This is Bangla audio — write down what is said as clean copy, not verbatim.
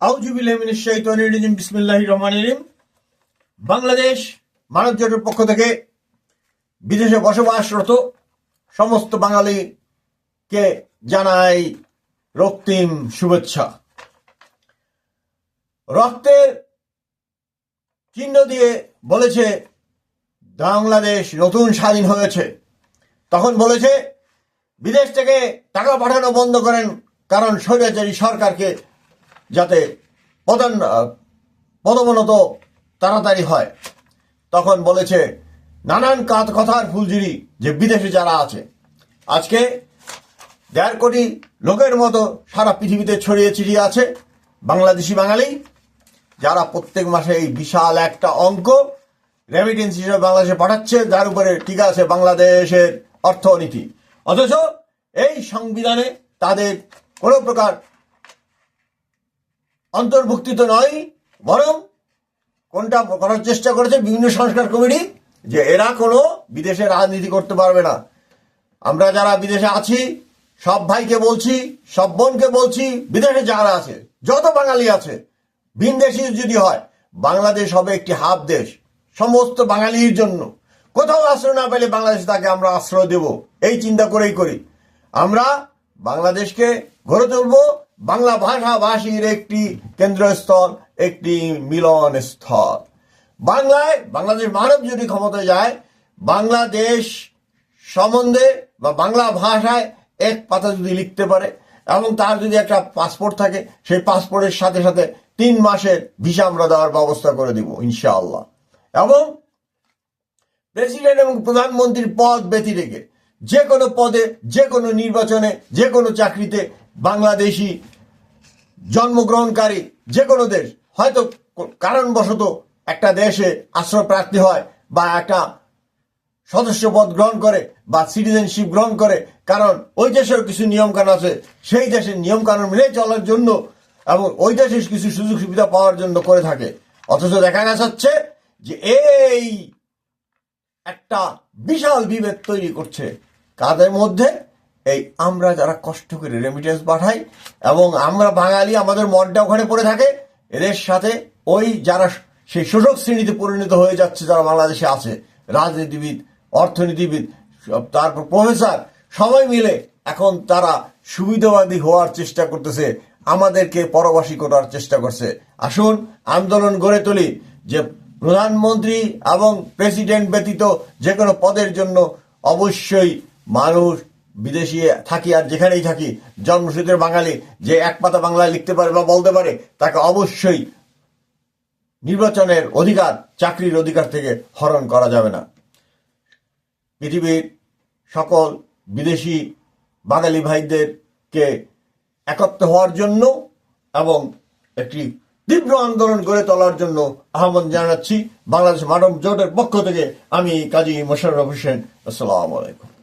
আউযু বিল্লাহি মিনাশ শাইতানির রাজিম বিসমিল্লাহির রহমানির রহিম। বাংলাদেশ মানব জোটের পক্ষ থেকে বিদেশে বসবাসরত সমস্ত বাঙালিকে জানাই রক্তিম শুভেচ্ছা। রক্তের চিহ্ন দিয়ে বলেছে বাংলাদেশ নতুন স্বাধীন হয়েছে, তখন বলেছে বিদেশ থেকে টাকা পাঠানো বন্ধ করেন, কারণ স্বৈরাচারী সরকারকে যাতে পদোন্নত তাড়াতাড়ি হয়। তখন বলেছে নানান কথার ফুলঝুরি যে বিদেশে যারা আছে, আজকে 1.5 কোটি লোকের মতো সারা পৃথিবীতে ছড়িয়ে ছিটিয়ে আছে বাংলাদেশি বাঙালি, যারা প্রত্যেক মাসে এই বিশাল একটা অঙ্ক রেমিটেন্স হিসেবে বাংলাদেশে পাঠাচ্ছে, যার উপরে টিকা আছে বাংলাদেশের অর্থনীতি। অথচ এই সংবিধানে তাদের কোনো প্রকার অন্তর্ভুক্তিত নয়, বরং কোনটা করার চেষ্টা করেছে বিভিন্ন সংস্কার কমিটি যে এরা কোনো বিদেশে রাজনীতি করতে পারবে না। আমরা যারা বিদেশে আছি সব ভাইকে বলছি, সব বোনকে বলছি, বিদেশে যারা আছে যত বাঙালি আছে, ভিনদেশি যদি হয়, বাংলাদেশ হবে একটি হাব দেশ সমস্ত বাঙালির জন্য। কোথাও আশ্রয় না পেলে বাংলাদেশ তাকে আমরা আশ্রয় দেব, এই চিন্তা করেই করি। আমরা বাংলাদেশকে গড়ে তুলব বাংলা ভাষাভাষীর একটি কেন্দ্রস্থল, একটি মিলন স্থল। বাংলাদেশ মানব যদি ক্ষমতায় যায়, বাংলাদেশ সম্বন্ধে বা বাংলা ভাষায় এক পাতা যদি লিখতে পারে এবং তার যদি একটা পাসপোর্ট থাকে, সেই পাসপোর্টের সাথে সাথে 3 মাসের ভিসা আমরা দেওয়ার ব্যবস্থা করে দিব ইনশাআল্লাহ। এবং প্রেসিডেন্ট এবং প্রধানমন্ত্রীর পদ ব্যতি রেখে যে কোনো পদে, যে কোনো নির্বাচনে, যে কোনো চাকরিতে বাংলাদেশি জন্মগ্রহণকারী যে কোনো দেশ হয়তো কারণবশত একটা দেশে আশ্রয় প্রার্থী হয় বা একটা সদস্য পদ গ্রহণ করে বা সিটিজেনশিপ গ্রহণ করে, কারণ ওই দেশের কিছু নিয়মকানুন আছে, সেই দেশের নিয়মকানুন মেনে চলার জন্য এবং ওই দেশের কিছু সুযোগ সুবিধা পাওয়ার জন্য করে থাকে। অথচ দেখা যাচ্ছে যে এই একটা বিশাল বিভেদ তৈরি করছে কাদের মধ্যে? এই আমরা যারা কষ্ট করে রেমিটেন্স পাঠাই এবং আমরা বাঙালি, আমাদের মনটা ওখানে পড়ে থাকে, এদের সাথে ওই যারা সেই শোষক শ্রেণীতে পরিণত হয়ে যাচ্ছে, যারা বাংলাদেশে আছে, রাজনীতিবিদ, অর্থনীতিবিদ, তারপর প্রফেসর, সবাই মিলে এখন তারা সুবিধাবাদী হওয়ার চেষ্টা করতেছে, আমাদেরকে পরবাসী করার চেষ্টা করছে। আসুন আন্দোলন গড়ে তুলি যে প্রধানমন্ত্রী এবং প্রেসিডেন্ট ব্যতীত যে কোনো পদের জন্য অবশ্যই মানুষ বিদেশি থাকি আর যেখানেই থাকি, জন্মসূত্রের বাঙালি যে এক পাতা বাংলায় লিখতে পারে বা বলতে পারে, তাকে অবশ্যই নির্বাচনের অধিকার, চাকরির অধিকার থেকে হরণ করা যাবে না। পৃথিবীর সকল বিদেশি বাঙালি ভাইদেরকে একত্র হওয়ার জন্য এবং একটি তীব্র আন্দোলন গড়ে তোলার জন্য আহ্বান জানাচ্ছি বাংলাদেশ মানব জোটের পক্ষ থেকে। আমি কাজী মোশাররফ হোসেন। আসসালামু আলাইকুম।